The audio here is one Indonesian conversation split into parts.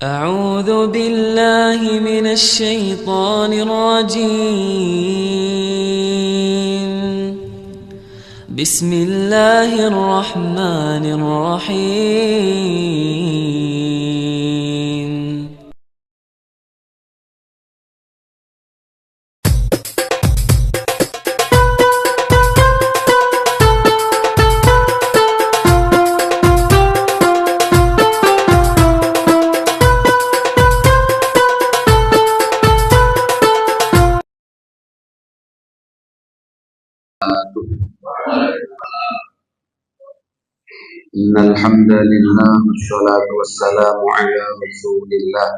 أعوذ بالله من الشيطان الرجيم. بسم الله الرحمن الرحيم. Innal hamdalillah wassalatu wassalamu ala Rasulillah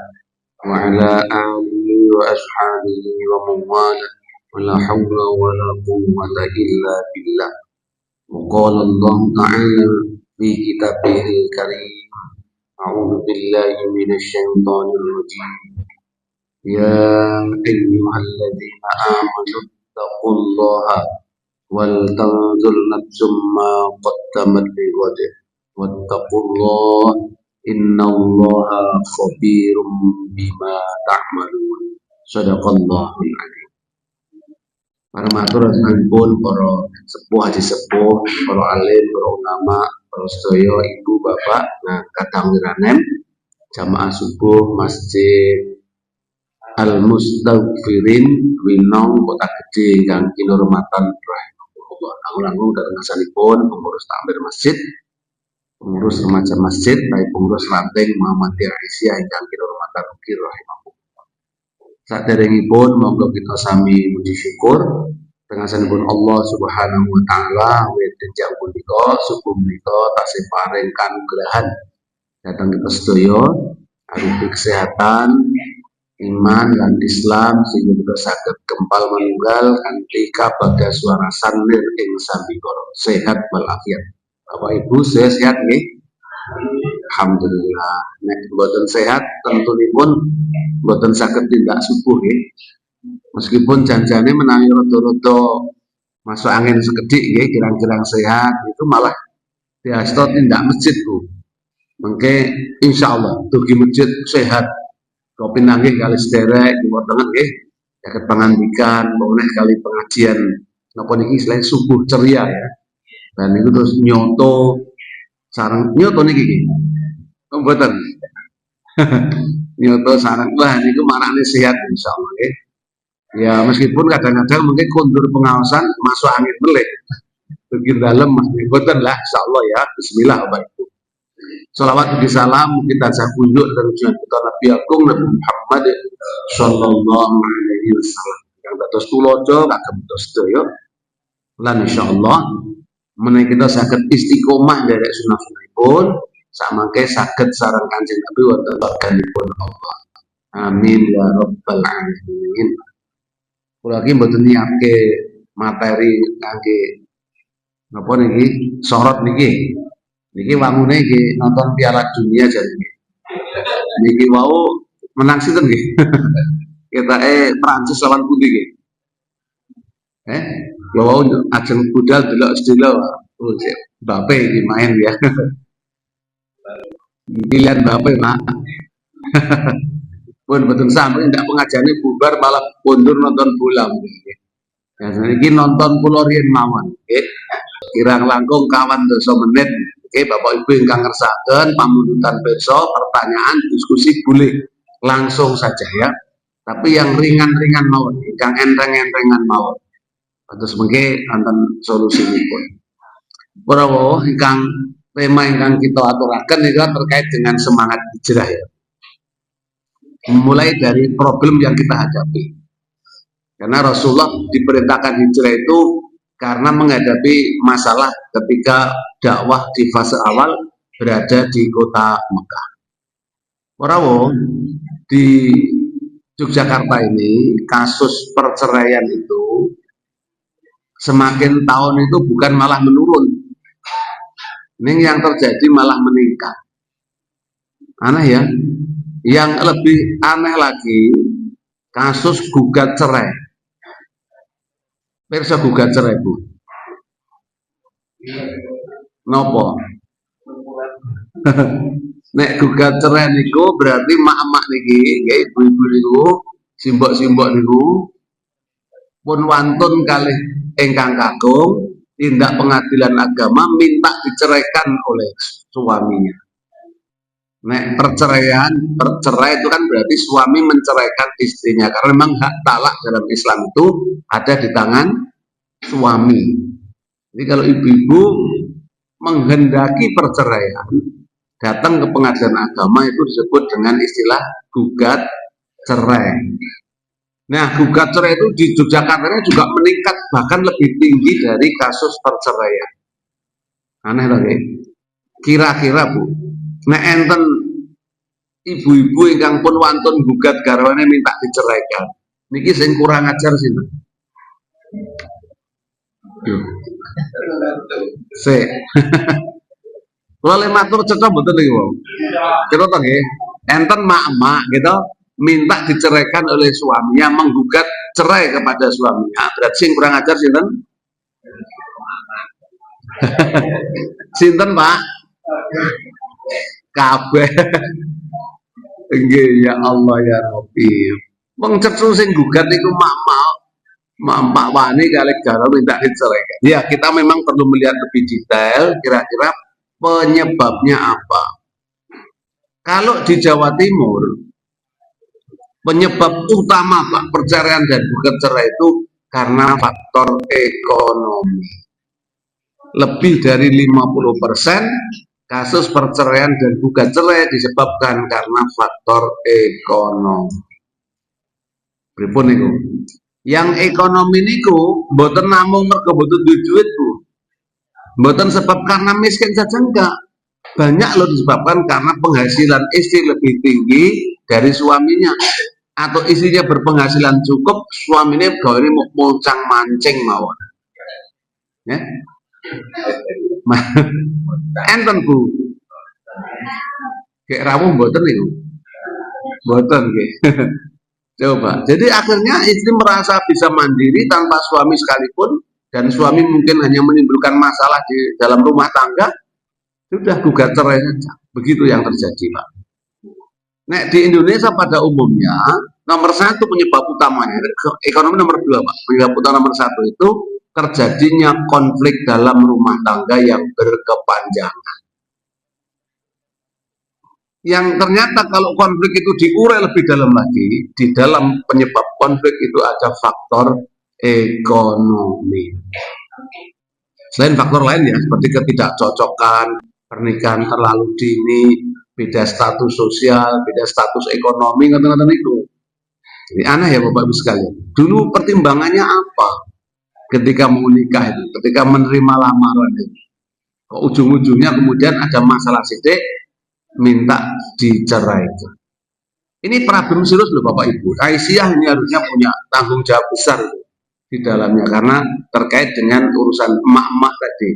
wa ala alihi wa ashabihi wa man wala wa la hawla wa la quwwata illa billah. Wa qala Allah ta'ala fi kitabihil karim. A'udzu billahi minasy syaithanir rajim. Ya ayyuhalladzina amanu taqullaha wal tanzur nafsum ma qaddamat lighadin wattaqullah innallaha khabirum bima ta'malun. Shadaqallahul adzim. Para matur sampun para sepuh haji sepuh, para alim, para ulama, para sedaya ibu bapak, nah kadang wiranen jamaah subuh Masjid Al Mustaghfirin Winong Kota Gede ingkang kinurmatan rahimahullah. Langkung dateng ngasanipun pengurus takmir masjid, pengurus remaja masjid, baik pengurus ranting Muhammadiyah Aisyah ingkang kinurmatan ugi rahimahullah. Saderengipun monggo kita sami muji syukur tengasanipun Allah Subhanahu wa taala awit enjang punika subuh menika tasih paring kanugrahan dhateng kita sedaya arupi kesehatan, iman dan Islam sehingga kita saged kempal manunggal kanthi kabagas warasan lir ing sambikara sehat walafiat. Bapak Ibu sehat nggih? Alhamdulillah. Nek mboten sehat tentunipun mboten saged tindak subuh nggih. Meskipun janjane menawi rada-rada masuk angin sekedhik nggih kirang-kirang sehat itu malah diasta tindak masjid Bu. Mengke insyaallah dugi masjid sehat. Kopi nanggih kali sederek Timur Tengah nggih saged pangandikan meneh kali pengajian napa niki selain subuh ceria ya. Dan itu terus nyoto sareng nyoto niki nggih. Mboten. Nyoto sareng wah niku marakne sehat insyaallah nggih. Ya meskipun kadang-kadang mungkin kondur pengawasan masuk angin melek. Begitu dalam mboten lah insyaallah ya. Bismillah Bapak Ibu. Salawat dan salam kita kunjuk dan ujian kita Nabi Agung Nabi Muhammad Sallallahu Alaihi Wasallam yang dados tulojo kagem sedaya lan insyaallah menawi kita saged istiqomah dari sunah-sunahipun samangke saged sareng Kanjeng Nabi wonten organipun Allah. Amin ya rabbal alamin. Kula iki mboten niatke materi kangge napa niki sorot niki. Niki wangune nggih nonton Piala Dunia jadi. Niki wau menang sinten nggih? Ketake Prancis lawan pundi nggih? Wau ajeng budal delok sedelo. Oh, Mbappe iki main ya. Pilihan Mbappe, Pak. Pun betul sampe ndak pengajane bubar malah mundur nonton bola nggih. Ya niki nonton kula riyen mawon nggih. Kirang langkung kawan dosa menit. Oke, Bapak Ibu ingkang ngersakaken pamundutan besok pertanyaan diskusi boleh langsung saja ya. Tapi yang ringan-ringan mawon, ingkang enteng-entengan mawon. Terus mengke wonten solusinipun. Para wau ingkang tema ingkang kita aturaken niku terkait dengan semangat hijrah ya. Mulai dari problem yang kita hadapi. Karena Rasulullah diperintahkan hijrah itu karena menghadapi masalah ketika dakwah di fase awal berada di kota Mekah. Warawo di Yogyakarta ini kasus perceraian itu semakin tahun itu bukan malah menurun. Ini yang terjadi malah meningkat. Aneh ya. Yang lebih aneh lagi kasus gugat cerai. Pirsa gugat cerai Bu. Nopo? Nek gugat cerai niku berarti mak-mak niki, nggih ibu-ibu niku, simbok-simbok niku pun wantun kalih ingkang kakung tindak pengadilan agama minta diceraikan oleh suaminya. Nek percerai itu kan berarti suami menceraikan istrinya karena memang hak talak dalam Islam itu ada di tangan suami. Jadi kalau ibu-ibu menghendaki perceraian, datang ke pengadilan agama itu disebut dengan istilah gugat cerai. Nah, gugat cerai itu di Yogyakarta juga meningkat bahkan lebih tinggi dari kasus perceraian. Aneh lagi. Kira-kira Bu, nek enten ibu-ibu ingkang pun wantun gugat garwane minta diceraikan. Niki sing kurang ajar sih. Se. Kula le matur cetha mboten niku. Cetha to nggih. Enten mak-mak gitu minta diceraikan oleh suaminya, menggugat cerai kepada suaminya. Berarti sing kurang ajar sinten? Sinten, Pak? Kabeh. Nggih ya Allah ya Rabbi. Wong cetu sing gugat niku mak wani kalih garwa minta diceraikan. Ya, kita memang perlu melihat lebih detail kira-kira penyebabnya apa. Kalau di Jawa Timur penyebab utama Pak perceraian dan gugat cerai itu karena faktor ekonomi. Lebih dari 50% kasus perceraian dan gugat cerai disebabkan karena faktor ekonomi. Pripun niku? Yang ekonomi niku mboten namung mergo mboten duit Bu. Mboten sebab karena miskin saja enggak. Banyak loh disebabkan karena penghasilan istri lebih tinggi dari suaminya. Atau istrinya berpenghasilan cukup, suaminya gawe mau moncang mancing mawon. Ya. Enten Bu. Kayak rawuh mboten niku. Mboten nggih. Coba. Jadi akhirnya istri merasa bisa mandiri tanpa suami sekalipun dan suami mungkin hanya menimbulkan masalah di dalam rumah tangga, sudah gugat cerai saja. Begitu yang terjadi, Pak. Nah, di Indonesia pada umumnya nomor satu penyebab utamanya ekonomi, nomor dua Pak. Penyebab utama nomor satu itu terjadinya konflik dalam rumah tangga yang berkepanjangan. Yang ternyata kalau konflik itu diurai lebih dalam lagi, di dalam penyebab konflik itu ada faktor ekonomi. Selain faktor lain ya, seperti ketidakcocokan, pernikahan terlalu dini, beda status sosial, beda status ekonomi, ngoten-ngoten itu. Ini aneh ya Bapak Ibu sekalian. Dulu pertimbangannya apa? Ketika mau nikah itu, ketika menerima lamaran itu. Kok ujung-ujungnya kemudian ada masalah sidik, minta diceraikan. Ini problem serius loh Bapak Ibu. Aisyah ini harusnya punya tanggung jawab besar di dalamnya karena terkait dengan urusan emak-emak tadi.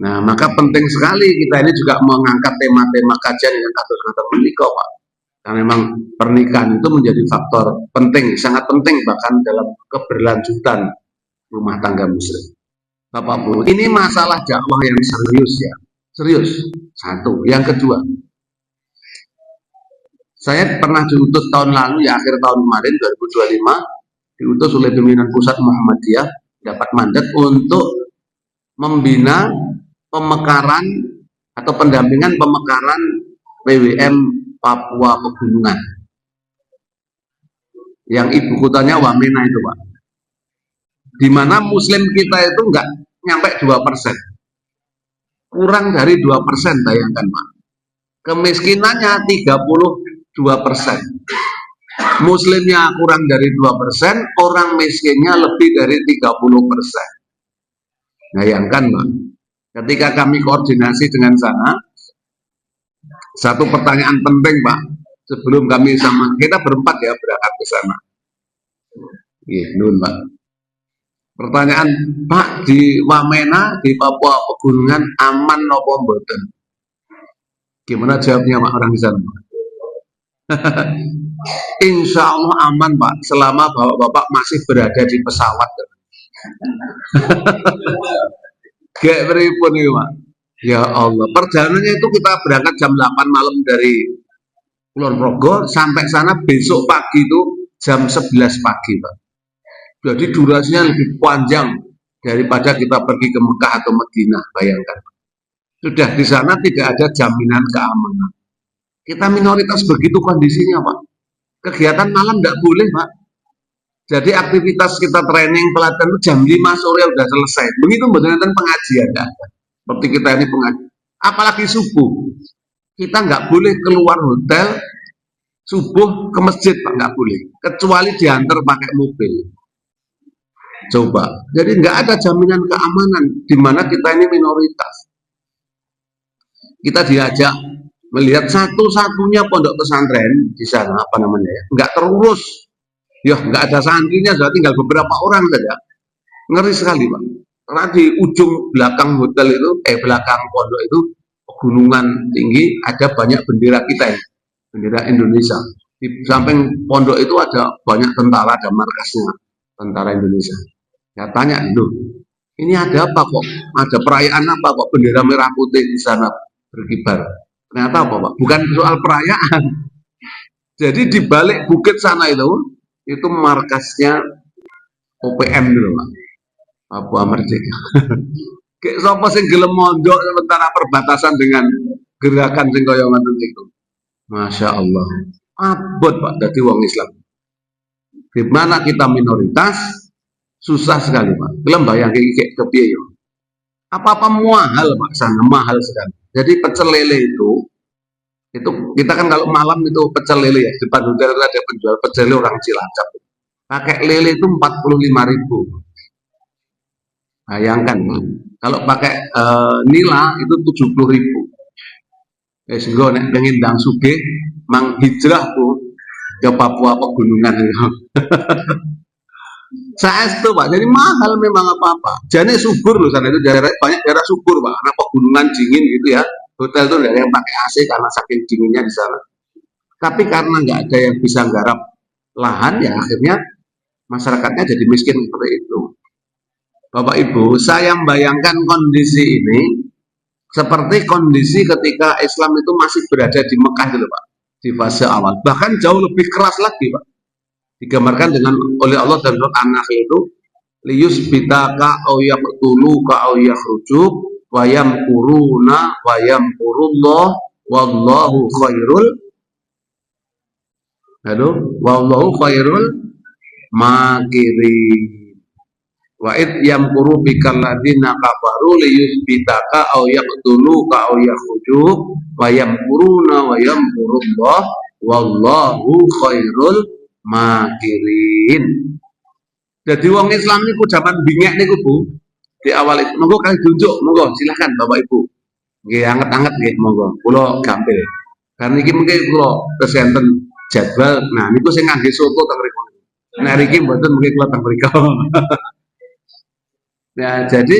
Nah, maka penting sekali kita ini juga mengangkat tema-tema kajian yang kasus-kasus menikah, Pak. Karena memang pernikahan itu menjadi faktor penting, sangat penting bahkan dalam keberlanjutan rumah tangga muslim. Bapak Bu, ini masalah dakwah yang serius ya. Serius. Satu. Yang kedua, saya pernah diutus tahun lalu ya, akhir tahun kemarin 2025, diutus oleh pimpinan pusat Muhammadiyah, dapat mandat untuk membina pemekaran atau pendampingan pemekaran PWM Papua Pegunungan yang ibu kotanya Wamena itu Pak, di mana muslim kita itu enggak nyampe 2%, kurang dari 2%, bayangkan Pak. Kemiskinannya 32%, muslimnya kurang dari 2%, orang miskinnya lebih dari 30%. Bayangkan Pak, ketika kami koordinasi dengan sana, satu pertanyaan penting Pak, sebelum kami sama, kita berempat ya berangkat ke sana. Iya, nun Pak. Pertanyaan, Pak, di Wamena, di Papua Pegunungan aman nopo mboten? Gimana jawabnya Pak orang di sana? Insya Allah aman Pak, selama bapak-bapak masih berada di pesawat. Kayak beripun nih Pak. Ya Allah, perjalanannya itu kita berangkat jam 8 malam dari Kulon Progo sampai sana besok pagi itu jam 11 pagi, Pak. Jadi durasinya lebih panjang daripada kita pergi ke Mekah atau Madinah, bayangkan. Sudah di sana tidak ada jaminan keamanan. Kita minoritas begitu kondisinya, Pak. Kegiatan malam tidak boleh, Pak. Jadi aktivitas kita training pelatihan itu jam 5 sore udah selesai. Begitu benar-benar pengajian, enggak ada. Seperti kita ini pengajian. Apalagi subuh. Kita nggak boleh keluar hotel subuh ke masjid, Pak, nggak boleh. Kecuali diantar pakai mobil. Coba. Jadi nggak ada jaminan keamanan di mana kita ini minoritas. Kita diajak melihat satu-satunya pondok pesantren di sana, apa namanya ya, nggak terurus. Ya, nggak ada santrinya, sudah tinggal beberapa orang saja. Ngeri sekali, Pak. Karena di ujung belakang hotel itu, belakang pondok itu, pegunungan tinggi, ada banyak bendera kita ya, bendera Indonesia. Di samping pondok itu ada banyak tentara, ada markasnya tentara Indonesia. Ya tanya, loh, ini ada apa kok? Ada perayaan apa kok bendera merah putih di sana berkibar? Ternyata apa, Pak? Bukan soal perayaan. Jadi di balik bukit sana itu markasnya OPM dulu, Pak. Papua Merdeka. Kayak sapa sing gelem mondok sementara perbatasan dengan gerakan sing kaya ngoten niku. Masya Allah. Abot, Pak, dadi wong Islam. Di mana kita minoritas, susah sekali, Pak. Gelem bayangke iki kepiye yo. Apa-apa mahal, Pak, sana mahal sekali. Jadi pecel lele itu kita kan kalau malam itu pecel lele ya, di depan hotel itu ada penjual pecel lele orang Cilacap. Pakai lele itu 45.000. Bayangkan, kalau pakai nila itu 70.000. Sehingga nek pengen ndang sugih mang hijrah tuh ke Papua pegunungan itu. Saestu, Pak. Jadi mahal memang apa-apa. Jadi subur loh sana itu daerah banyak daerah subur, Pak. Karena pegunungan dingin gitu ya. Hotel itu ada yang pakai AC karena saking dinginnya di sana. Tapi karena nggak ada yang bisa garap lahan ya akhirnya masyarakatnya jadi miskin seperti itu. Bapak Ibu, saya membayangkan kondisi ini seperti kondisi ketika Islam itu masih berada di Mekah gitu, Pak, di fase awal. Bahkan jauh lebih keras lagi, Pak. Digambarkan dengan oleh Allah dan surat An-Nahl itu liyus bitaka au yaqtuluka au yakhrujuk wa yamkuruna wa yamkurullah wallahu khairul makirin. Wa id yamkuru bikal ladina kafaru liyusbitaka aw yaqtuluka aw yakhrujuk wa yamkuruna wa yamkurullah wallahu khairul makirin. Jadi wong Islam niku zaman bingek niku Bu, di awal itu monggo kali tunjuk, monggo silakan Bapak Ibu. Nggih anget-anget nggih monggo. Kula gampil. Karena iki mengke kula kesenten jadwal. Nah niku sing ngangge soto teng mriku. Nek iki mboten mengke kula teng mriku. Ya, jadi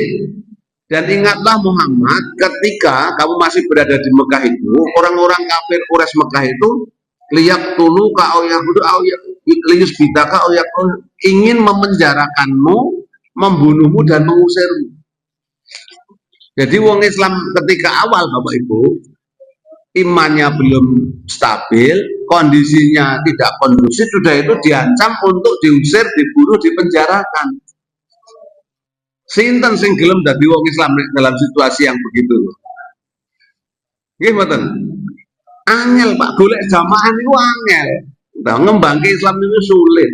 dan ingatlah Muhammad ketika kamu masih berada di Mekah itu, orang-orang kafir Quraisy Mekah itu liyak tulu ka liyus bidaka ingin memenjarakanmu, membunuhmu dan mengusirmu. Jadi wong Islam ketika awal Bapak Ibu imannya belum stabil, kondisinya tidak kondusif, sudah itu diancam untuk diusir, dibunuh, dipenjarakan. Sinten sing gelem dadi wong Islam dalam situasi yang begitu. Nggih mboten. Angel, Pak, golek jamaah niku angel. Nah, ngembangke Islam itu sulit.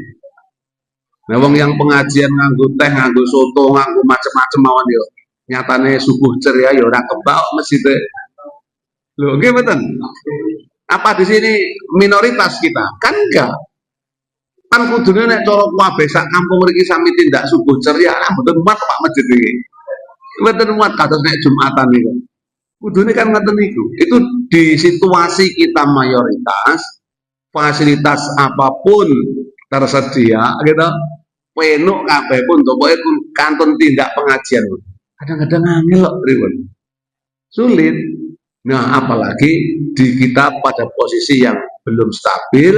Nah, wong yang pengajian nganggo teh, nganggo soto, nganggo macam-macam mawon yo. Nyatane subuh ceria ya ora kebak masjid. Lho, nggih mboten. Apa di sini minoritas kita? Kan enggak. Kan kudune nek cara kabeh sak kampung mriki sami tindak subuh ceria, mboten muat Pak masjid iki. Mboten muat kados nek Jumatan niku. Kudune kan ngoten niku. Itu di situasi kita mayoritas, fasilitas apapun tersedia gitu. Penuk kabeh pun pokoke kantun tindak pengajian. Kadang-kadang angel kok pripun. Sulit. Nah, apalagi di kita pada posisi yang belum stabil,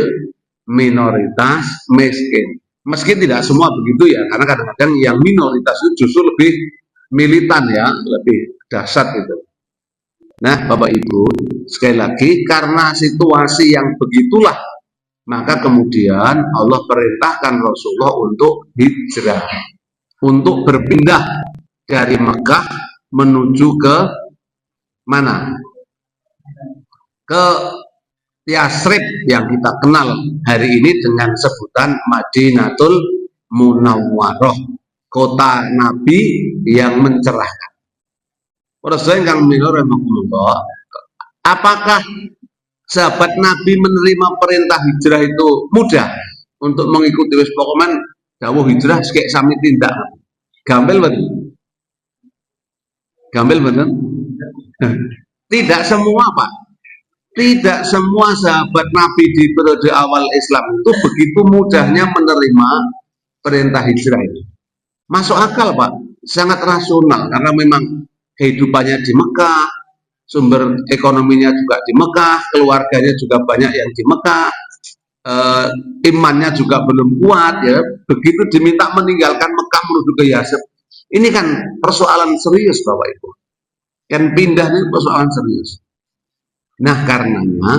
minoritas, miskin. Meski tidak semua begitu ya, karena kadang-kadang yang minoritas itu justru lebih militan ya, lebih dahsyat gitu. Nah, Bapak Ibu, sekali lagi karena situasi yang begitulah, maka kemudian Allah perintahkan Rasulullah untuk hijrah, untuk berpindah dari Mekah menuju ke mana? Ke Yasrib yang kita kenal hari ini dengan sebutan Madinatul Munawwaroh, kota Nabi yang mencerahkan. Apakah sahabat Nabi menerima perintah hijrah itu mudah untuk mengikuti wis pokoman dawuh hijrah sekek sami tindak? Gampil betul. Gampil betul. Tidak semua, Pak. Tidak semua sahabat Nabi di periode awal Islam itu begitu mudahnya menerima perintah hijrah itu. Masuk akal, Pak. Sangat rasional karena memang kehidupannya di Mekah, sumber ekonominya juga di Mekah, keluarganya juga banyak yang di Mekah, imannya juga belum kuat ya. Begitu diminta meninggalkan Mekah menuju ke Yasrib, ini kan persoalan serius, Bapak Ibu. Kan pindah ini persoalan serius. Nah, karenanya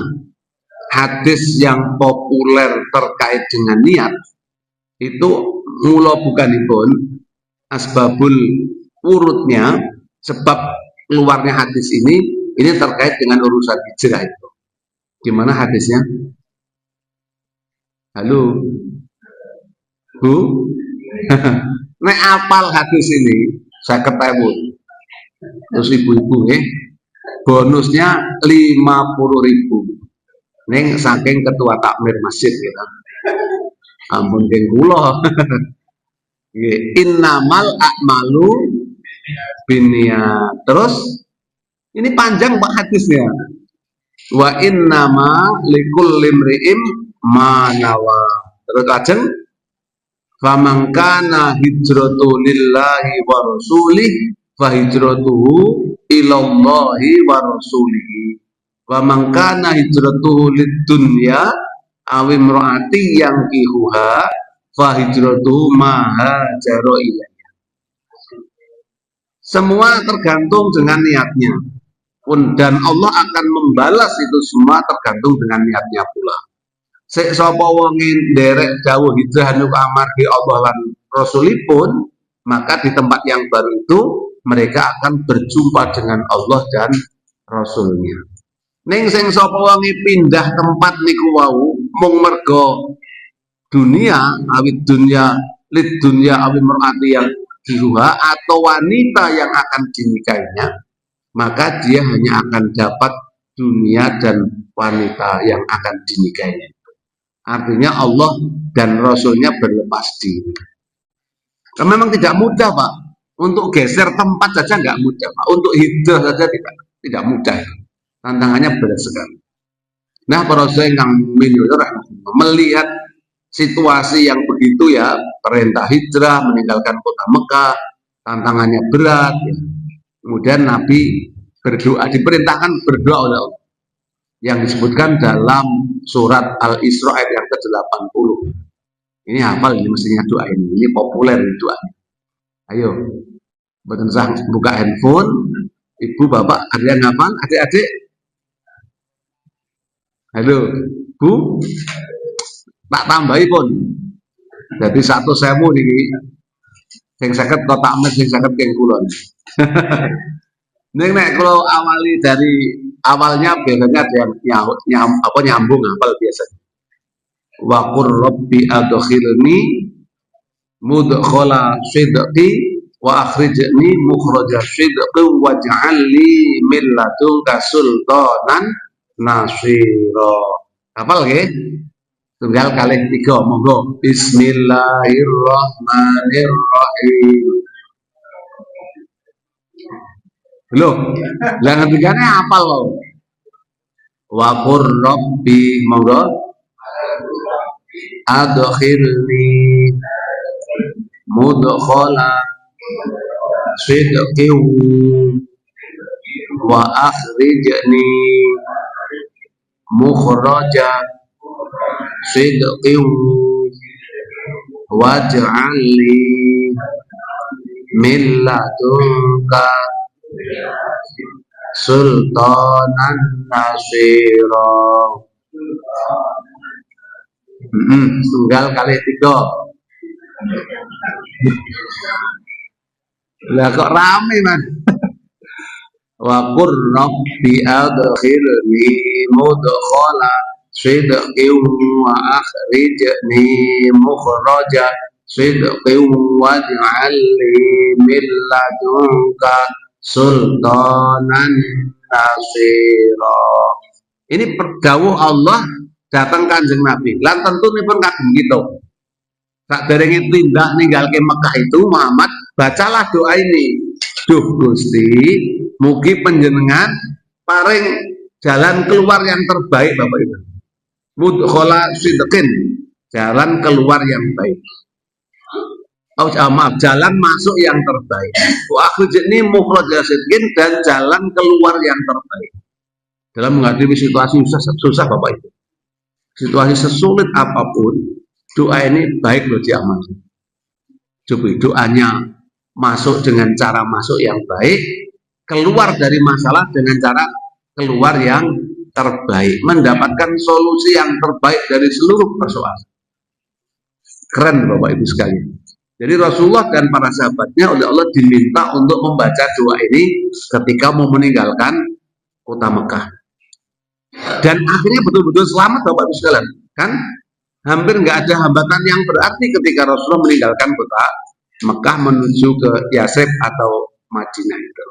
hadis yang populer terkait dengan niat itu mula bukanipun asbabul urutnya, sebab keluarnya hadis ini terkait dengan urusan hijrah itu. Gimana hadisnya? Halo, Bu? Nek apal hadis ini, saya ketemu. Terus ibu-ibu bonusnya 50.000. Neng saking ketua takmir masjid gitu. Ampun geng kula. Innamal a'malu binniyat. Terus ini panjang Pak hadisnya. Wa innama likulli imri'in ma nawa. Terus lajeng faman kana hijratu lillahi wa rasulih fa hijratuhu ilallahi wa rasulihi. Wa man kana hijratuhu lid-dunya aw imraati yankihuha fa hijratuhu ma hajara ilaiha. Semua tergantung dengan niatnya. Dan Allah akan membalas itu semua tergantung dengan niatnya pula. Sek sapa wong nderek dawuh hijrah nu amargi Allah lan Rasulipun, maka di tempat yang baru itu mereka akan berjumpa dengan Allah dan Rasulnya. Ning sing sapa wong pindah tempat niku wau mung mergo dunia, awit dunia lid dunia awit merati yang diruha atau wanita yang akan dinikahinya, maka dia hanya akan dapat dunia dan wanita yang akan dinikahinya. Artinya Allah dan Rasulnya berlepas diri. Karena memang tidak mudah, Pak. Untuk geser tempat saja nggak mudah, Pak. Untuk hijrah saja tidak mudah. Tantangannya berat sekali. Nah, para saudara yang melihat situasi yang begitu ya, perintah hijrah, meninggalkan kota Mekah, tantangannya berat. Ya. Kemudian Nabi berdoa, diperintahkan berdoa oleh Allah. Yang disebutkan dalam surat Al-Isra ayat yang ke-80. Ini hafal, ini mestinya doa ini populer doa. Ayo, bukan sah buka handphone, ibu, bapak, ada yang hafal, adik-adik. Halo, Bu, tak tambahi pun. Jadi 1.000 niki. Sing 50 kotak emas, sing 50 keng kulon. Nek kalau awali dari awalnya biasanya nyambung hafal biasanya. Wa qur rabbi adkhilni mudkhala sidqi wa akhrijni mukhraja sidqi waj'al li min ladunka sultanan nasira. Hafal nggih? Tunggal kalih 3 monggo. Bismillahirrahmanirrahim. Loh, lah ngendikane apal lho. Wa qur rabbi monggo adkhilni mudkhala sidqin wa akhrijni mukhraja sidqin waj'al li min ladunka sultanan nasira. Tunggal kali 3. Lah kok rame man. Wa qur rabbi adkhilni mudkhala sidqin wa akhrijni mukhraja sidqin waj'al li min ladunka sultanan nasira. Ini dawuh Allah datang Kanjeng Nabi. Lan tentu nipun kagem kita. Sakderenge tindak ninggalke Mekah itu Muhammad bacalah doa ini. Duh Gusti, mugi panjenengan paring jalan keluar yang terbaik Bapak Ibu. Mudkhala sidqin, jalan keluar yang baik. Maaf, jalan masuk yang terbaik. Wa akhrijni mukhraja sidqin, dan jalan keluar yang terbaik. Dalam menghadapi situasi susah Bapak Ibu. Situasi sesulit apapun, doa ini baik loh diamalkan. Coba doanya masuk dengan cara masuk yang baik, keluar dari masalah dengan cara keluar yang terbaik, mendapatkan solusi yang terbaik dari seluruh persoalan. Keren Bapak Ibu sekalian. Jadi Rasulullah dan para sahabatnya oleh Allah diminta untuk membaca doa ini ketika mau meninggalkan kota Mekah. Dan akhirnya betul-betul selamat Bapak Ibu sekalian. Kan hampir nggak ada hambatan yang berarti ketika Rasulullah meninggalkan kota Mekah menuju ke Yasrib atau Madinah itu.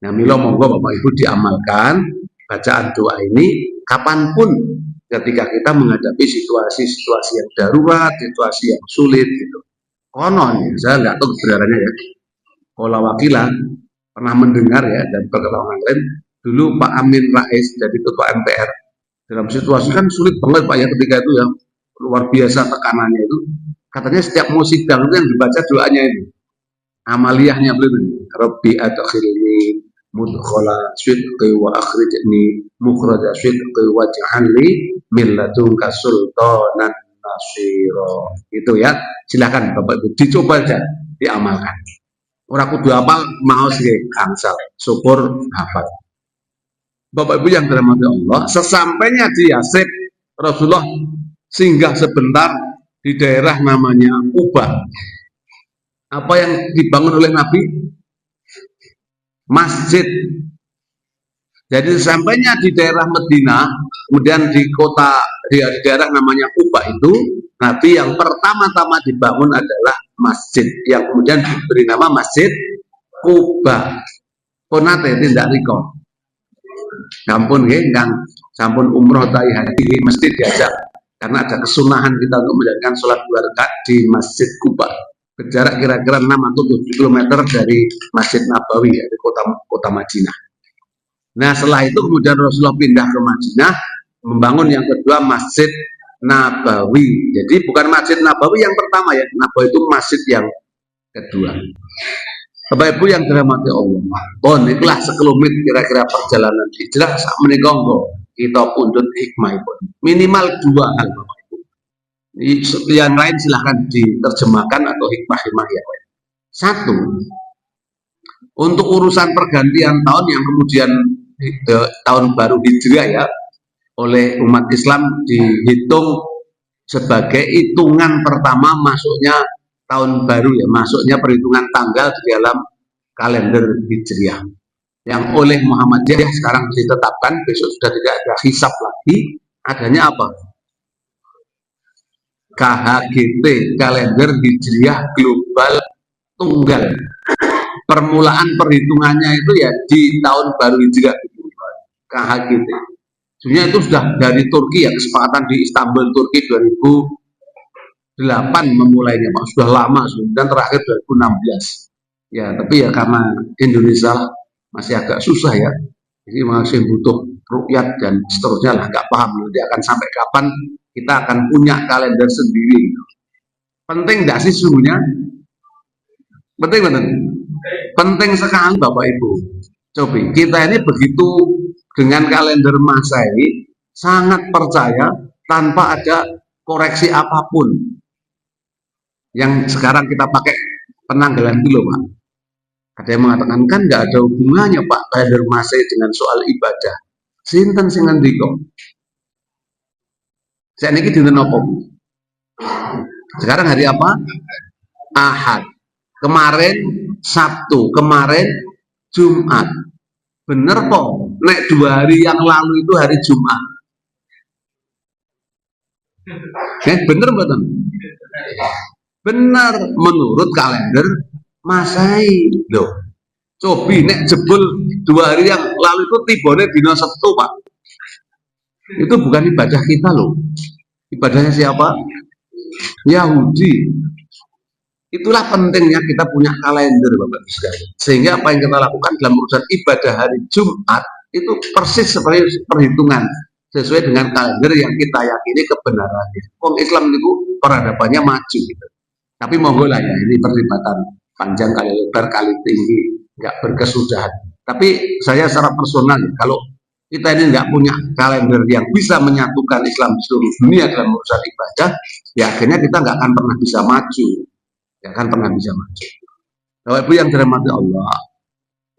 Nah, mila monggo Bapak Ibu diamalkan bacaan doa ini kapanpun ketika kita menghadapi situasi-situasi yang darurat, situasi yang sulit gitu. Konon, saya nggak tahu kebenarannya ya. Kalau wakilan pernah mendengar ya dan pengetahuan lain, dulu Pak Amin Rais jadi ketua MPR dalam situasi kan sulit banget Pak ya ketika itu ya, luar biasa tekanannya itu. Katanya setiap musik dangdut yang dibaca doanya ini, amaliyahnya beliau, Rabbi adkhilni mudkhala sidqi wa akhrijni mukhraja sidqi waj'alni min ladunka sultanan nasira. Itu ya, silakan Bapak Ibu dicoba aja, diamalkan. Ora kudu hafal, mau sih kangsal, syukur hafal. Bapak Ibu yang dirahmati Allah, sesampainya di Yasrib, Rasulullah singgah sebentar di daerah namanya Quba. Apa yang dibangun oleh Nabi? Masjid. Jadi sampainya di daerah Medina, kemudian di kota di daerah namanya Quba itu, Nabi yang pertama-tama dibangun adalah masjid yang kemudian diberi nama Masjid Quba. Ponate tidak riko. Sampun nggih, Kang, sampun umroh tai haji mesti diajak. Karena ada kesunahan kita untuk menjalankan sholat 2 rakaat di Masjid Quba. Berjarak kira-kira 6 atau 7 km dari Masjid Nabawi, dari kota Madinah. Nah setelah itu kemudian Rasulullah pindah ke Madinah, membangun yang kedua Masjid Nabawi. Jadi bukan Masjid Nabawi yang pertama ya, Nabawi itu masjid yang kedua. Bapak Ibu yang dirahmati Allah, itulah sekelumit kira-kira perjalanan hijrah sak menika kita pundut hikmah itu. Minimal 2 hal Bapak Ibu. Yang lain silahkan diterjemahkan atau hikmah-hikmah ya Pak. 1. Untuk urusan pergantian tahun yang kemudian tahun baru Hijriah ya, oleh umat Islam dihitung sebagai hitungan pertama masuknya tahun baru ya, masuknya perhitungan tanggal di dalam kalender Hijriah. Yang oleh Muhammadiyah sekarang ditetapkan, besok sudah tidak ada hisab lagi, adanya apa? KHGT, kalender Hijriah global tunggal. Permulaan perhitungannya itu ya di tahun baru Hijriah, KHGT. Sebenarnya itu sudah dari Turki ya, kesepakatan di Istanbul, Turki 2008 memulainya, Pak. Sudah lama, dan terakhir 2016. Ya, tapi ya karena Indonesia masih agak susah ya, jadi masih butuh rukyat dan seterusnya lah, nggak paham nanti akan sampai kapan kita akan punya kalender sendiri. Penting nggak sih sesungguhnya? Penting benar. Penting sekali Bapak Ibu. Coba kita ini begitu dengan kalender Masehi sangat percaya tanpa ada koreksi apapun. Yang sekarang kita pakai penanggalan dulu Pak. Ada yang mengatakan kan nggak ada hubungannya Pak kalender Masehi dengan soal ibadah. Sinten sing ngendika? Saiki dinten apa? Sekarang hari apa? Ahad. Kemarin Sabtu, kemarin Jumat. Bener kok, nek 2 hari yang lalu itu hari Jumat. Bener betul? Bener menurut kalender Masehi. Loh, cobi nek jebul 2 hari yang lalu itu tibone dina Sabtu, Pak. Itu bukan ibadah kita loh. Ibadahnya siapa? Yahudi. Itulah pentingnya kita punya kalender Bapak Ibu sekalian. Sehingga apa yang kita lakukan dalam urusan ibadah hari Jumat itu persis seperti perhitungan sesuai dengan kalender yang kita yakini kebenarannya. Wong Islam itu peradabannya maju gitu. Tapi monggo lah ya, ini perdebatan panjang kali lebar kali tinggi, nggak berkesudahan. Tapi saya secara personal kalau kita ini nggak punya kalender yang bisa menyatukan Islam di seluruh dunia dalam urusan ibadah, ya akhirnya kita nggak akan pernah bisa maju. Ya kan pernah bisa maju. Bapak Ibu yang dirahmati Allah,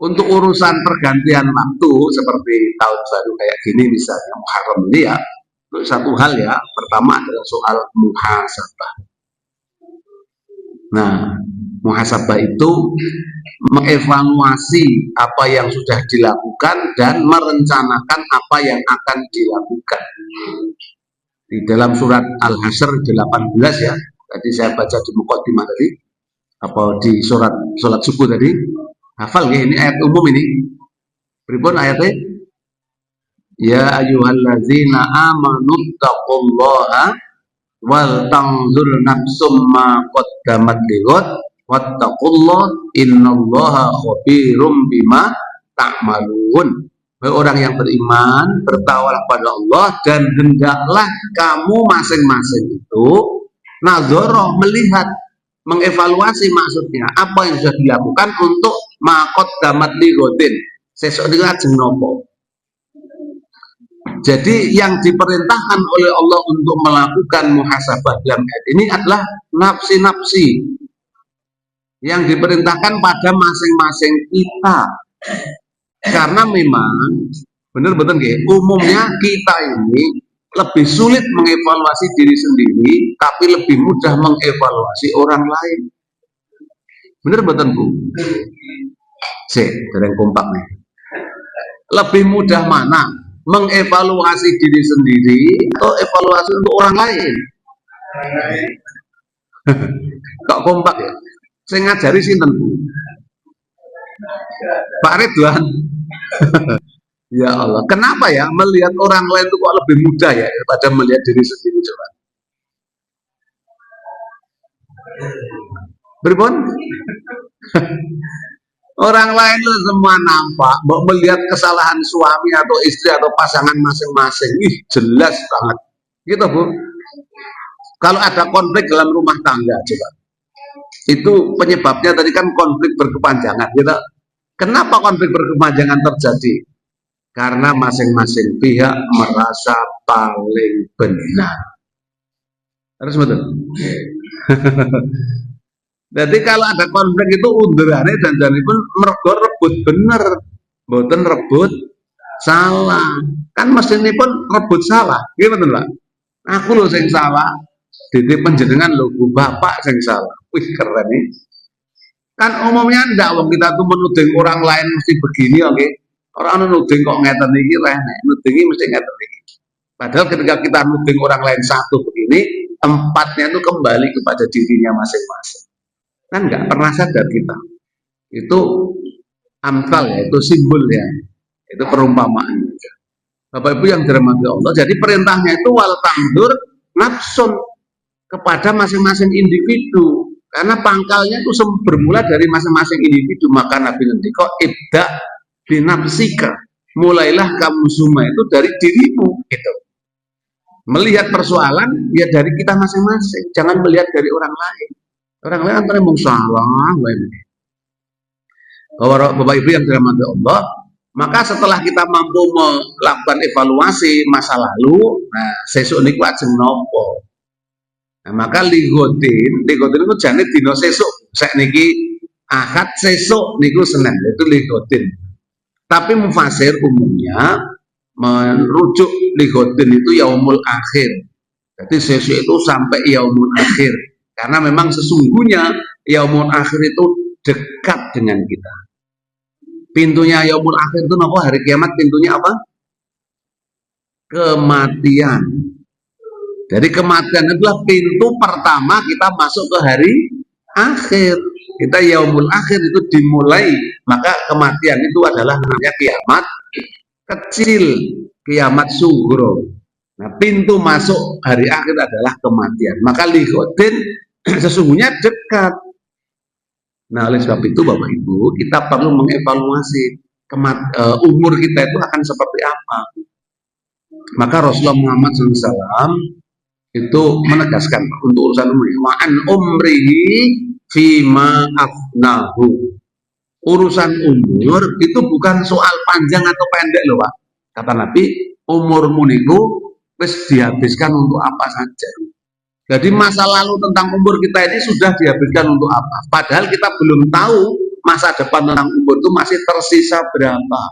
untuk urusan pergantian waktu seperti tahun baru kayak gini misalnya Muharram ini ya, untuk satu hal ya, pertama adalah soal muhasabah. Nah, muhasabah itu mengevaluasi apa yang sudah dilakukan dan merencanakan apa yang akan dilakukan. Di dalam surat Al-Hasyr 18 ya, tadi saya baca di Muqaddimah tadi, apa di surat subuh tadi, hafal ya, ini ayat umum ini. Berikut ayatnya, ya ayyuhallazina amanu taqullaha wal tanzur nafsum ma qaddamat lighad wattaqullaha innallaha khabirum bima ta'malun. Orang yang beriman bertawalah pada Allah dan hendaklah kamu masing-masing itu nazoroh melihat, mengevaluasi maksudnya apa yang sudah dilakukan untuk makot damat ligodin sesok dilajeng nopo. Jadi yang diperintahkan oleh Allah untuk melakukan muhasabah dalam ayat ini adalah nafsi-nafsi yang diperintahkan pada masing-masing kita. Karena memang benar-benar umumnya kita ini lebih sulit mengevaluasi diri sendiri, tapi lebih mudah mengevaluasi orang lain. Bener betul Bu? Dari kompak nih. Lebih mudah mana? Mengevaluasi diri sendiri atau evaluasi untuk orang lain? Kok kompak ya? Saya ngajari sinten Bu? Pak Ridwan. Ya Allah, kenapa ya melihat orang lain itu kok lebih mudah ya daripada melihat diri sendiri coba? Berpun? Orang lain itu semua nampak, mau melihat kesalahan suami atau istri atau pasangan masing-masing, jelas banget, gitu Bu. Kalau ada konflik dalam rumah tangga coba, itu penyebabnya tadi kan konflik berkepanjangan, gitu. Kenapa konflik berkepanjangan terjadi? Karena masing-masing pihak merasa paling benar. Harus betul. Jadi kalau ada konflik itu undurannya dan pun mergo rebut bener, mboten rebut salah. Kan mesinnya pun rebut salah, gitu betul Pak? Aku loh sing salah, titik penjenengan loh, bapak sing salah. Wih keren nih. Kan umumnya enggak, wong kita tuh menuding orang lain mesti begini, oke? Orang nuding kok ngeten iki renek, nudingi mesti ngeten iki. Padahal ketika kita nuding orang lain satu begini, empatnya itu kembali kepada dirinya masing-masing. Kan nggak pernah sadar kita. Itu amsal ya, itu simbol ya, itu perumpamaan. Bapak Ibu yang dirahmati Allah, jadi perintahnya itu wal tangdur nafsun kepada masing-masing individu. Karena pangkalnya itu bermula dari masing-masing individu. Maka Nabi nanti kok ibda binafsika, mulailah kamu semua itu dari dirimu gitu. Melihat persoalan ya dari kita masing-masing, jangan melihat dari orang lain. Orang lain antara yang salah. Bapak Ibu yang dirahmati Allah, maka setelah kita mampu melakukan evaluasi masa lalu, nah sesuk niku ajeng nopo. Nah, maka ligotin itu jane dino sesuk. Saya niki Ahad sesuk niku Senin, itu ligodin. Tapi mufasir umumnya merujuk ligodin itu yaumul akhir. Jadi sesuk itu sampai yaumul akhir. Karena memang sesungguhnya yaumul akhir itu dekat dengan kita. Pintunya yaumul akhir itu apa? Hari kiamat pintunya apa? Kematian. Jadi kematian adalah pintu pertama kita masuk ke hari akhir. Kita yaumul akhir itu dimulai, maka kematian itu adalah namanya kiamat kecil, kiamat sugro. Nah, pintu masuk hari akhir adalah kematian. Maka lihodin sesungguhnya dekat. Nah, oleh sebab itu Bapak Ibu, kita perlu mengevaluasi umur kita itu akan seperti apa. Maka Rasulullah Muhammad SAW itu menegaskan untuk urusan umri, wa'an umrihi fima afnahu. Urusan umur itu bukan soal panjang atau pendek loh Pak. Kata Nabi, umurmu niku wis dihabiskan untuk apa saja. Jadi masa lalu tentang umur kita ini sudah dihabiskan untuk apa? Padahal kita belum tahu masa depan tentang umur itu masih tersisa berapa.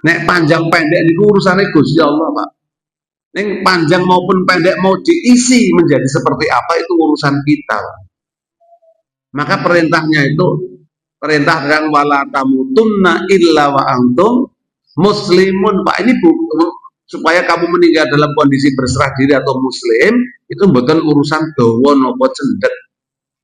Nek panjang pendek ini urusannya Gusti Allah Pak. Nek panjang maupun pendek mau diisi menjadi seperti apa itu urusan kita. Maka perintahnya itu perintah dan wala tamutunna illa wa antum muslimun Pak. Ini supaya kamu meninggal dalam kondisi berserah diri atau muslim itu bukan urusan dawa nopo cendek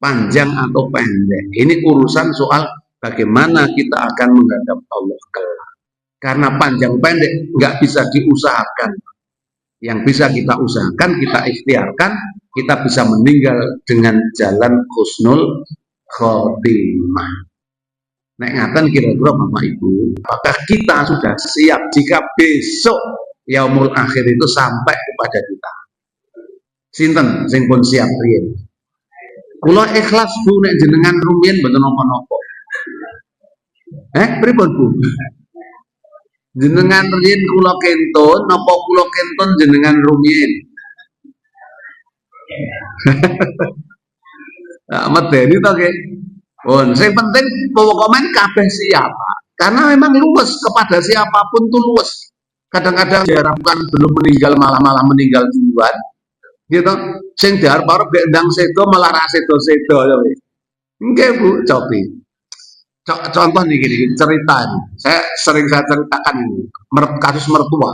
panjang atau pendek. Ini urusan soal bagaimana kita akan menghadap Allah kelak. Karena panjang pendek nggak bisa diusahakan. Yang bisa kita usahakan, kita ikhtiarkan, kita bisa meninggal dengan jalan husnul khotimah. Nek ngaten kira-kira Bapak Ibu, apakah kita sudah siap jika besok yaumul akhir itu sampai kepada kita? Sinten sing pun siap riyen? Kula ikhlas Bu nek jenengan rumiyin mboten napa-napa. Pripun Bu? Jenengan riyen kula kentun napa kula kentun jenengan rumiyin? Medeni to nggih. Sing penting pokoknya kabeh siapa. Karena memang luwes kepada siapapun tuh luwes. Kadang-kadang diharapkan belum meninggal malah meninggal duluan. Gitu. Sing diharap-harap gek ndang sedo malah ra sedo-sedo ya wis. Nggih Bu, cobi. Contoh nih gini, cerita ini. Saya ceritakan ini. Kasus mertua.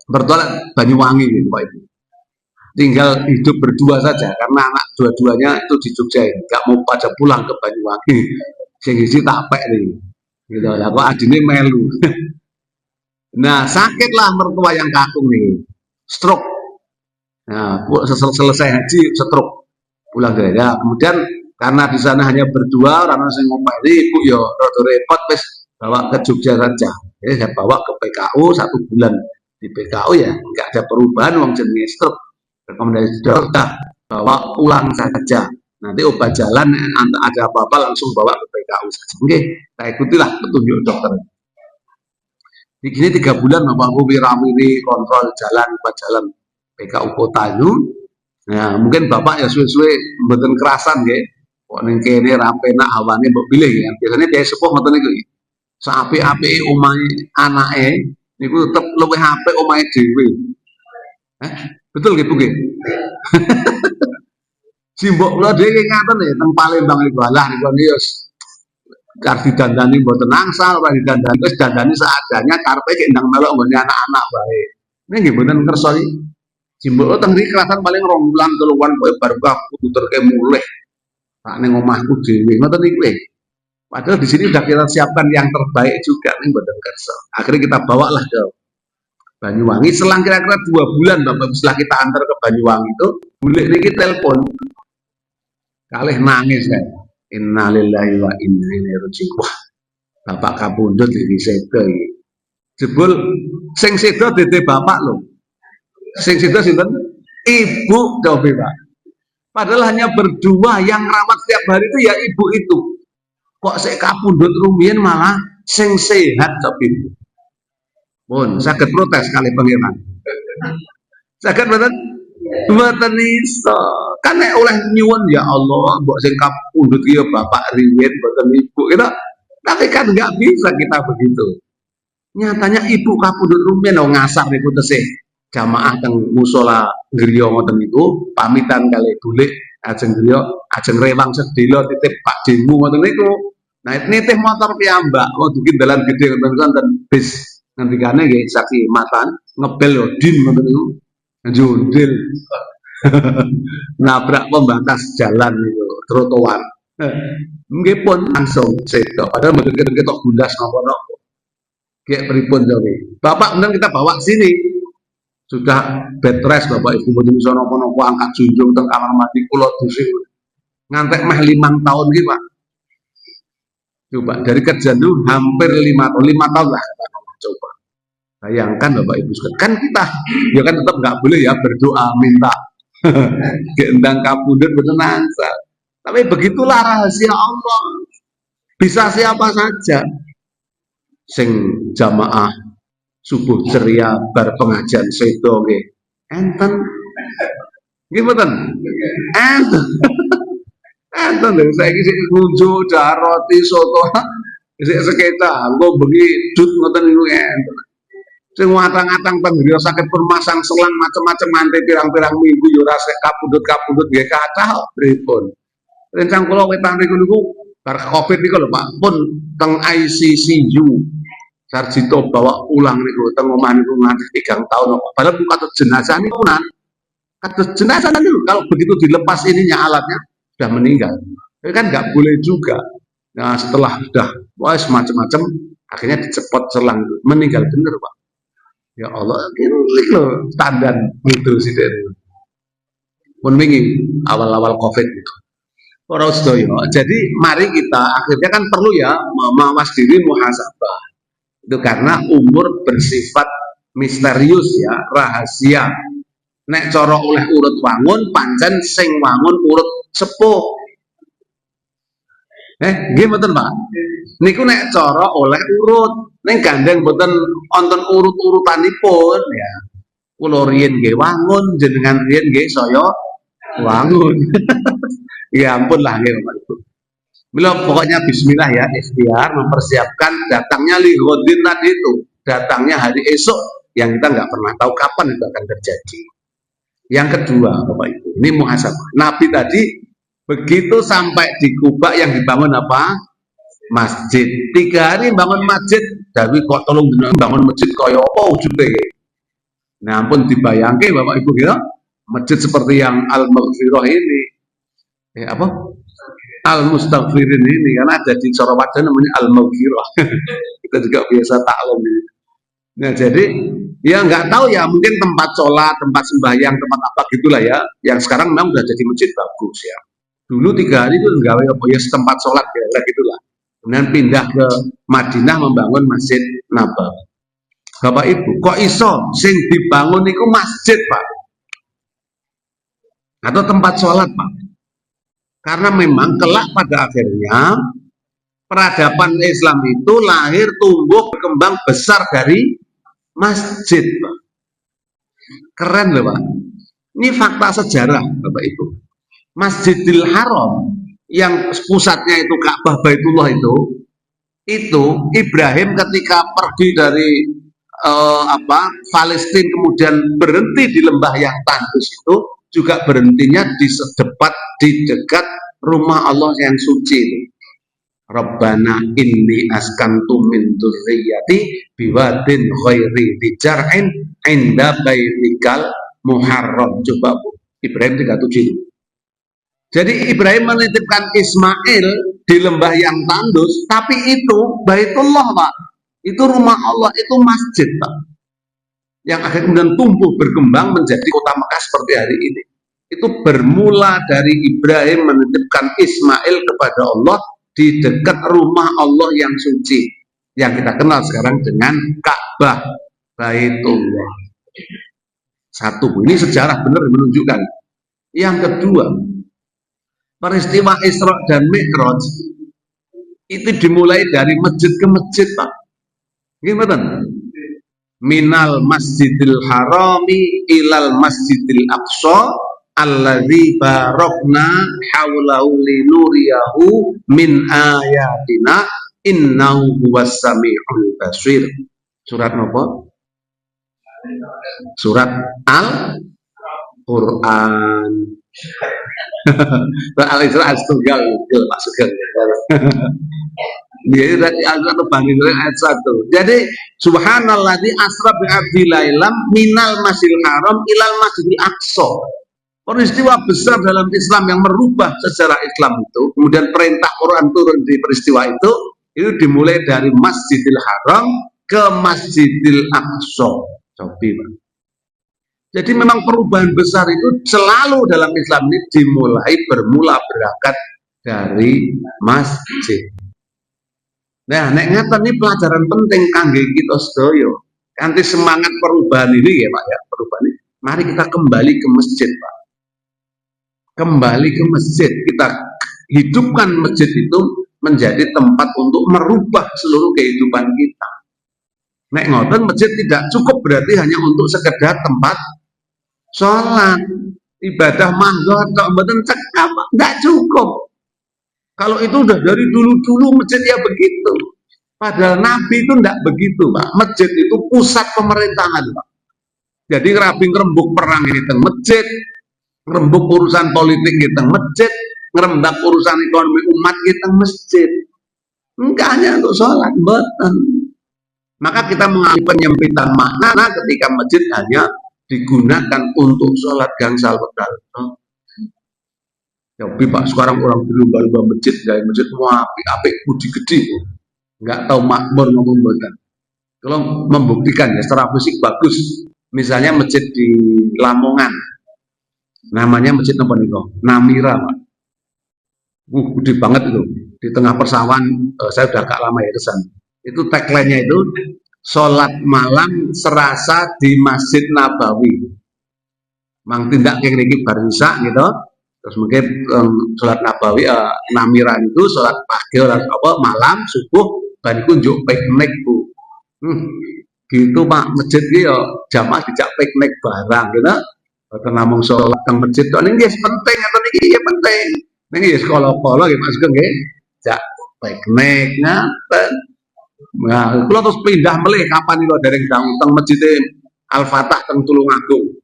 Mertua Banyuwangi gitu Pak Ibu. Tinggal hidup berdua saja karena anak dua-duanya itu di Jogja, nggak mau pada pulang ke Banyuwangi. Sing isi tapek nih, gitu. Lah kok adine melu. Nah sakitlah mertua yang kakung nih, stroke. Nah selesai haji stroke, pulang gereja. Kemudian karena di sana hanya berdua, orang sing ngopek ibu yo rada repot, wis bawa ke Jogja saja. Jadi saya bawa ke PKU 1 bulan di PKU ya, nggak ada perubahan, wong jenenge stroke. Rekomendasi dokter bawa pulang saja. Nanti obat jalan ada apa-apa langsung bawa ke PKU saja. Oke, saya ikutilah petunjuk dokter. Di sini 3 bulan Bapak Wiramili kontrol jalan obat jalan PKU kota itu. Nah, mungkin Bapak ya suwe-suwe mboten kerasan nggih. Kok ning kene ra penak hawane mbok pilih ya. Biasanya dia sepuh ngoten niku. Saapik-apike omahe anake niku tetep luwih apik omahe dhewe. Betul gitu nggih. Simbok kula dhewe ngaten ya teng Palembang niku alah niku yo kar didandani mboten angsal, ora didandani wis dandani seadanya karepe kek ndang melok nggone anak-anak bae. Nek nggih mboten kersa iki. Simbok teng mriki kerasan paling 2 bulan 3 bulan baru aku puterke mulih. Tak ning omahku dhewe ngoten niku lho. Padahal di sini sudah kita siapkan yang terbaik juga nih mboten kersa. Akhirnya kita bawalah ke Banyuwangi. Selang kira-kira 2 bulan Bapak setelah kita antar ke Banyuwangi itu bulik niki telepon kalih nangis kan, innalillahi wa inna ilaihi raji'un. Wah Bapak kapundhut iki sedo iki jebul sing sedo dede bapak lho, sing sedo sinten ibu coba Pak. Padahal hanya berdua yang rawat setiap hari itu ya ibu itu, kok sik kapundhut rumiyin malah sing sehat coba ibu. Pun saged protes kali pangeran. Saged mboten? Mboten iso. Kan nek oleh nyuwun ya Allah, mbok sing kapundhut ya bapak riyen mboten ibu. Kita tapi kan nggak bisa kita begitu. Nyatanya ibu kapundhut rumiyin ngasar niku tesih jamaah teng musala griya ngoten niku pamitan kali bulik ajeng griya ajeng rewang sedina titip Pak Demu ngoten niku. Nah nitih motor piyambak waktu ki dalan gedhe ngoten bis ngendikane nggih saksi matan ngebel yo din ngoten niku. Jundil nabrak pembatas jalan itu trotoar. Nggih pun langsung sedo. Padahal mboten ketok bundas napa-napa. Kayak pripun to Bapak kemudian kita bawa sini. Sudah bed rest Bapak Ibu mboten iso napa-napa angkat junjung teng kamar mandi kula dusing. Ngantek meh 5 tahun iki, Pak. Coba dari kerjaan itu hampir 5 tahun lah. Coba. Bayangkan Bapak Ibu sekalian. Kan kita ya kan tetap nggak boleh ya berdoa minta gendang kabudut betul nangsa. Tapi begitulah rahasia Allah. Bisa siapa saja. Sing jamaah subuh ceria bar pengajian sedo nggih. Enten. Nggih mboten? Enten. Enten lho saiki sing ngunjuk roti soto. Sik seketa, engko bengi dut ngoten niku enten. Sing watang-atang penggriya sakit permasang selang macam-macam nganti pirang-pirang minggu yo ora kapundhut nggih kathah pripun. Rencang kula wetan niku bar Covid niku lho Pak, pun teng ICCU. Sarjito bawa pulang niku teng omah niku nganti 3 tahun kok. Padahal katut jenazah niku nan. Katut jenazah niku kalau begitu dilepas ininya alatnya sudah meninggal. Itu kan nggak boleh juga. Nah, setelah sudah wah semacam-macam akhirnya dicepot selang meninggal bener Pak. Ya Allah, ini loh standar itu sih dari pun wingi awal-awal Covid itu. Orang sedoyo. Jadi mari kita akhirnya kan perlu ya mawas diri muhasabah. Itu karena umur bersifat misterius ya, rahasia. Nek cara oleh urut wangun, pancen sing wangun urut sepuh. Nggih mboten Pak. Niku nek cara oleh urut, ning gandeng mboten wonten urut-urutanipun ya. Kula riyen nggih wangun, jenengan riyen nggih saya wangun. Ya ampun lah nggih Bapak Ibu. Mila pokoknya bismillah ya, ikhtiar mempersiapkan datangnya ligodin tadi itu, datangnya hari esok yang kita nggak pernah tahu kapan itu akan terjadi. Yang kedua Bapak Ibu, ini muhasabah. Nabi tadi begitu sampai di Kuba yang dibangun apa? Masjid. 3 hari bangun masjid, Dawi kok tolong bangun masjid kaya apa wujude. Nah, ampun dibayangke Bapak Ibu ya, masjid seperti yang Al-Maghfirah ini. Apa? Al-Mustaghfirin ini karena ada di Sorowaja namanya Al-Maghfirah. Kita juga biasa taklum ini. Nah, jadi ya nggak tahu ya, mungkin tempat sholat, tempat sembahyang, tempat apa gitulah ya. Yang sekarang memang sudah jadi masjid bagus ya. Dulu 3 hari itu nggak ya tempat sholat ya, gitulah. Kemudian pindah ke Madinah membangun Masjid Nabawi. Bapak Ibu, kok iso sing dibangun itu masjid Pak? Atau tempat sholat Pak? Karena memang kelak pada akhirnya peradaban Islam itu lahir, tumbuh, berkembang besar dari masjid Pak. Keren loh Pak. Ini fakta sejarah Bapak Ibu. Masjidil Haram yang pusatnya itu Ka'bah Baitullah itu Ibrahim ketika pergi dari Palestina kemudian berhenti di lembah yang tandus itu juga berhentinya di dekat rumah Allah yang suci. Rabbana inni askantu min dzurriyyati biwadin ghairi bijar'in inda baitikal muharram. Coba Bu, Ibrahim 37. Jadi Ibrahim menitipkan Ismail di lembah yang tandus, tapi itu Baitullah Pak, itu rumah Allah, itu masjid Pak, yang akhirnya kemudian tumbuh berkembang menjadi kota Mekah seperti hari ini. Itu bermula dari Ibrahim menitipkan Ismail kepada Allah di dekat rumah Allah yang suci, yang kita kenal sekarang dengan Ka'bah Baitullah. Satu, ini sejarah benar menunjukkan. Yang kedua, peristiwa Isra dan Mi'raj itu dimulai dari masjid ke masjid Pak. Gimana? minal masjidil harami ilal masjidil aqsa alladzi barakna haulahu linuriyahu min ayatina innahu huwas samiul basir. Surat apa? Surat Al-Quran. Al-Isra Al-Tunggal Pak Sugeng. Dia dari ayat ayat 1. Jadi subhanalladzi asra bi abdi lailam minal masjidil haram ilal masjidil aqsa. Peristiwa besar dalam Islam yang merubah sejarah Islam itu, kemudian perintah Quran turun di peristiwa itu dimulai dari Masjidil Haram ke Masjidil Aqsa. Jadi memang perubahan besar itu selalu dalam Islam ini bermula berangkat dari masjid. Nah, nek ngaten ini pelajaran penting kangge kita sedaya. Kanthi semangat perubahan ini ya Pak ya, perubahan ini. Mari kita kembali ke masjid, Pak. Kembali ke masjid, kita hidupkan masjid itu menjadi tempat untuk merubah seluruh kehidupan kita. Nek ngoten masjid tidak cukup berarti hanya untuk sekedar tempat sholat, ibadah mangga atau mboten cekap, enggak cukup. Kalau itu udah dari dulu-dulu masjid ya begitu. Padahal Nabi itu enggak begitu, Pak. Masjid itu pusat pemerintahan, Pak. Jadi rabi ngerembuk perang ini teng masjid, ngerembuk urusan politik di teng masjid, ngerembak urusan ekonomi umat di teng masjid. Enggak hanya untuk sholat, mboten. Maka kita mengalami penyempitan makna ketika masjid hanya digunakan untuk sholat gangsal wekdal. Ya, Pak, sekarang orang berlomba-lomba masjid, dari masjid mau api gede, nggak tahu makmur ngomong betul. Kalau membuktikan ya secara fisik bagus, misalnya masjid di Lamongan, namanya masjid apa nih kok? Namira, Pak. Gede banget itu, di tengah persawahan. Saya udah agak lama ya kesana. Itu tagline-nya itu sholat malam serasa di Masjid Nabawi. Mang tindak kayak gini barisa gitu. Terus mungkin sholat Nabawi Namiran itu sholat pagi malam subuh bariku njuk piknik Bu. Gitu Pak, masjid iki ya jamaah dijak piknik barang gitu. Atau namung sholat teng masjid to niki penting atau niki ya penting. Niki ya sekolah-sekolah nggih Mas Sugeng nggih. Jak piknik ngaten. Nah, kalau terus pindah melih kapan itu dari teng masjid Al-Fatah teng Tulungagung.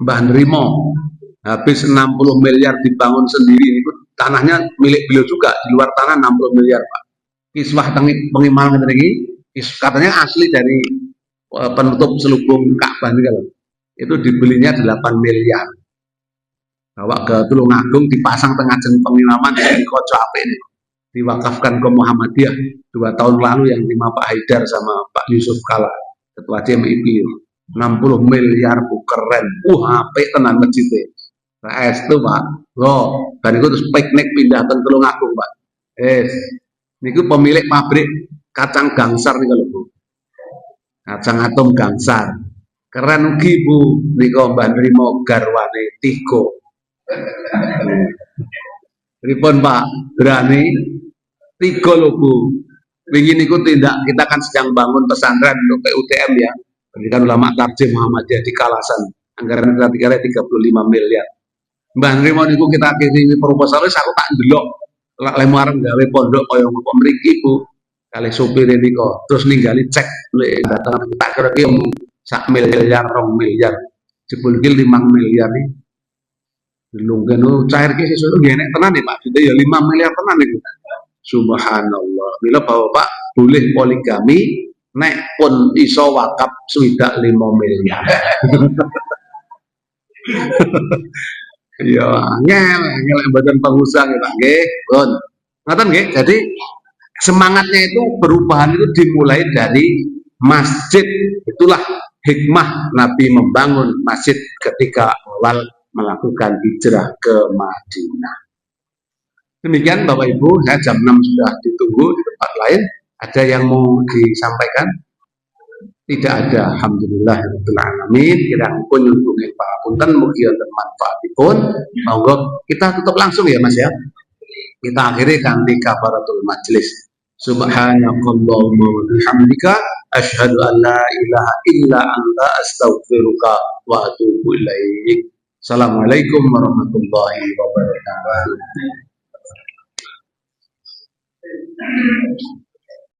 Mbah Nrimo habis 60 miliar dibangun sendiri, itu tanahnya milik beliau juga, di luar tanah 60 miliar Pak. Kiswah pengimalan ini katanya asli dari penutup selubung Ka'bah ini kalau itu dibelinya 8 miliar. Bawa ke Tulungagung dipasang tengah jeng pengimalan di Koco Ape ini, diwakafkan ke Muhammadiyah 2 tahun lalu yang lima Pak Haidar sama Pak Yusuf Kala, ketua CMIP. 60 miliar Bu, keren. HP tenan masjidnya. Itu Pak, dan itu terus piknik pindah ke Tulungagung Pak. Ini pemilik pabrik kacang gangsar nih kalau Bu, kacang atom gangsar, keren ugi Bu. Niko Mbak Nrimo garwane Tiko. Ripun Pak, berani Tiko loh Bu. Begini niku tindak kita kan sedang bangun pesantren untuk PUTM ya, pendidikan ulama Tarjih Muhammadiyah di Kalasan. Anggaran kita 35 miliar. Mbah Nrimo niku kita kirimi proposal wis aku tak ndelok lek arep gawe pondok kaya ngopo mriki Bu kali sopir niku terus ninggali cek lek datang tak kira ki 1 miliar 2 miliar jebul ki 5 miliar nih dilungken cair ki sesuk enek tenan nih Pak ya 5 miliar tenan niku subhanallah bila Bapak boleh poligami nek pun iso wakaf swidak 5 miliar. Ya, ngel badan pengusaha ya Pak nggih. Pun. Ngoten nggih. Jadi semangatnya itu perubahan itu dimulai dari masjid. Itulah hikmah Nabi membangun masjid ketika awal melakukan hijrah ke Madinah. Demikian Bapak Ibu, saya jam 6 sudah ditunggu di tempat lain. Ada yang mau disampaikan? Tidak ada, alhamdulillah alamin. Kirangipun nyuwun pangapunten mugi wonten manfaatipun. Monggo kita tutup langsung ya Mas ya. Kita akhiri kanthi kafaratul majlis. Subhanakallahumma wa bihamdika asyhadu an la ilaha illa anta astaghfiruka wa atubu ilaik. Assalamualaikum warahmatullahi wabarakatuh.